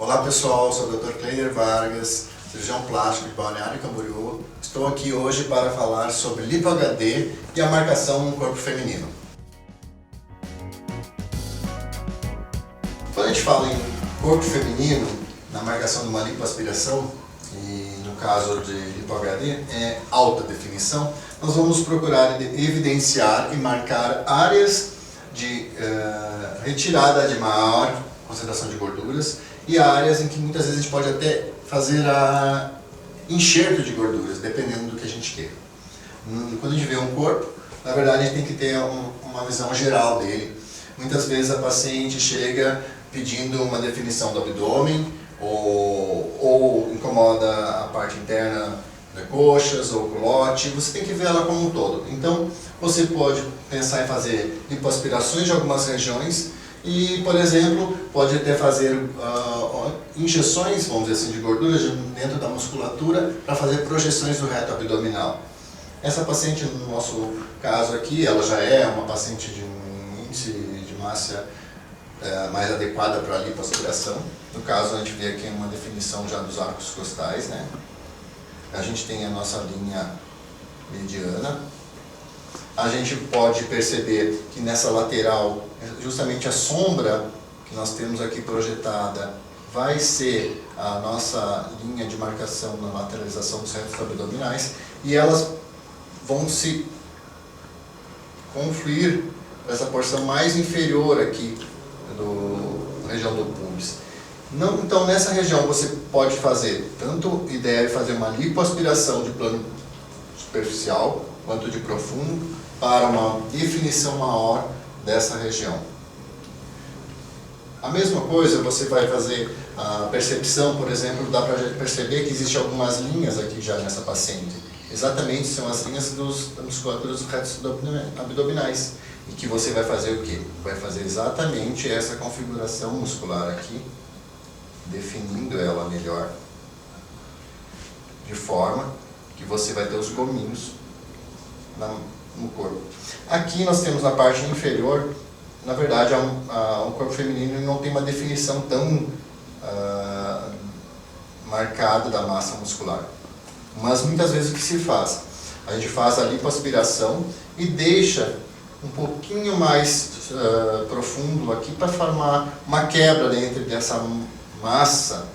Olá pessoal, sou o Dr. Kleiner Vargas, cirurgião plástico de Balneário Camboriú. Estou aqui hoje para falar sobre LipoHD e a marcação no corpo feminino. Quando a gente fala em corpo feminino, na marcação de uma lipoaspiração, e no caso de LipoHD é alta definição, nós vamos procurar evidenciar e marcar áreas de retirada de maior concentração de gorduras e áreas em que muitas vezes a gente pode até fazer enxerto de gorduras, dependendo do que a gente queira. Quando a gente vê um corpo, na verdade a gente tem que ter uma visão geral dele. Muitas vezes a paciente chega pedindo uma definição do abdômen ou incomoda a parte interna das coxas ou culote, você tem que ver ela como um todo. Então você pode pensar em fazer lipoaspirações de algumas regiões e, por exemplo, pode até fazer injeções, vamos dizer assim, de gorduras dentro da musculatura para fazer projeções do reto abdominal. Essa paciente, no nosso caso aqui, ela já é uma paciente de um índice de massa mais adequada para a lipoaspiração. No caso, a gente vê aqui uma definição já dos arcos costais, né? A gente tem a nossa linha mediana. A gente pode perceber que nessa lateral, justamente a sombra que nós temos aqui projetada vai ser a nossa linha de marcação na lateralização dos retos abdominais e elas vão se confluir para essa porção mais inferior aqui da região do pubis. Então nessa região você pode fazer, tanto ideia de fazer uma lipoaspiração de plano superficial quanto de profundo, para uma definição maior dessa região. A mesma coisa você vai fazer a percepção, por exemplo, dá para perceber que existem algumas linhas aqui já nessa paciente. Exatamente são as linhas da musculatura dos retos abdominais. E que você vai fazer o quê? Vai fazer exatamente essa configuração muscular aqui, definindo ela melhor, de forma que você vai ter os gominhos no corpo. Aqui nós temos na parte inferior, na verdade, o corpo feminino não tem uma definição tão marcada da massa muscular. Mas muitas vezes o que se faz? A gente faz a lipoaspiração e deixa um pouquinho mais profundo aqui para formar uma quebra dentro dessa massa,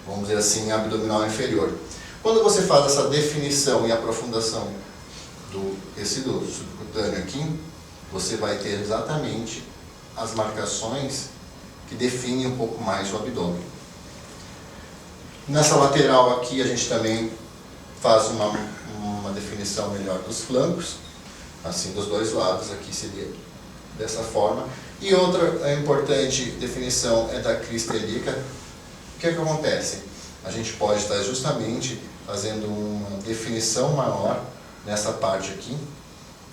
vamos dizer assim, abdominal inferior. Quando você faz essa definição e aprofundação do tecido subcutâneo aqui, você vai ter exatamente as marcações que definem um pouco mais o abdômen. Nessa lateral aqui a gente também faz uma definição melhor dos flancos, assim dos dois lados, aqui seria dessa forma. E outra importante definição é da crista ilíaca. O que acontece? A gente pode estar justamente fazendo uma definição maior nessa parte aqui,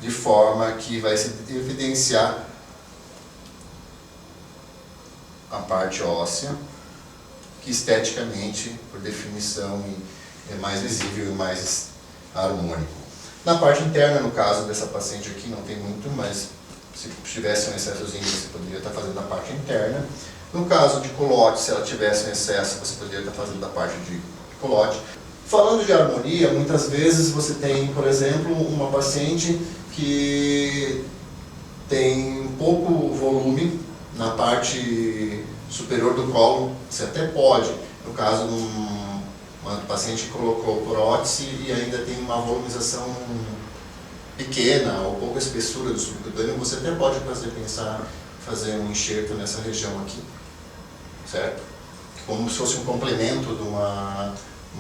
de forma que vai se evidenciar a parte óssea, que esteticamente, por definição, é mais visível e mais harmônico. Na parte interna, no caso dessa paciente aqui, não tem muito, mas se tivesse um excessozinho, você poderia estar fazendo a parte interna. No caso de culote, se ela tivesse um excesso, você poderia estar fazendo a parte de culote. Falando de harmonia, muitas vezes você tem, por exemplo, uma paciente que tem pouco volume na parte superior do colo, você até pode, no caso de uma paciente que colocou prótese e ainda tem uma volumização pequena ou pouca espessura do subcutâneo, você até pode fazer um enxerto nessa região aqui, certo? Como se fosse um complemento de uma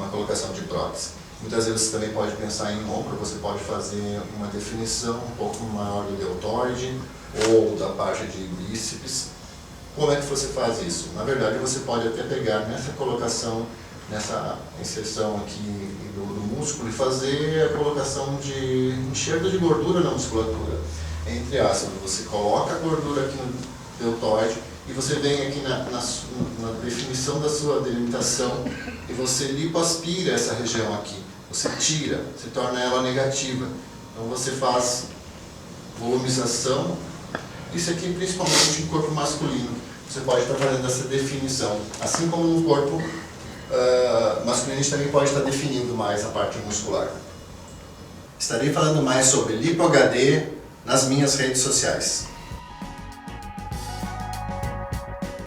colocação de prótese. Muitas vezes você também pode pensar em ombro, você pode fazer uma definição um pouco maior do deltoide ou da parte de bíceps. Como é que você faz isso? Na verdade, você pode até pegar nessa colocação, nessa inserção aqui do músculo e fazer a colocação de enxerto de gordura na musculatura. Entre aspas, você coloca a gordura aqui no deltoide e você vem aqui na definição da sua delimitação e você lipoaspira essa região aqui. Você tira, você torna ela negativa. Então você faz volumização, isso aqui principalmente em corpo masculino. você pode estar fazendo essa definição. Assim como no corpo masculino, a gente também pode estar definindo mais a parte muscular. Estarei falando mais sobre LipoHD nas minhas redes sociais.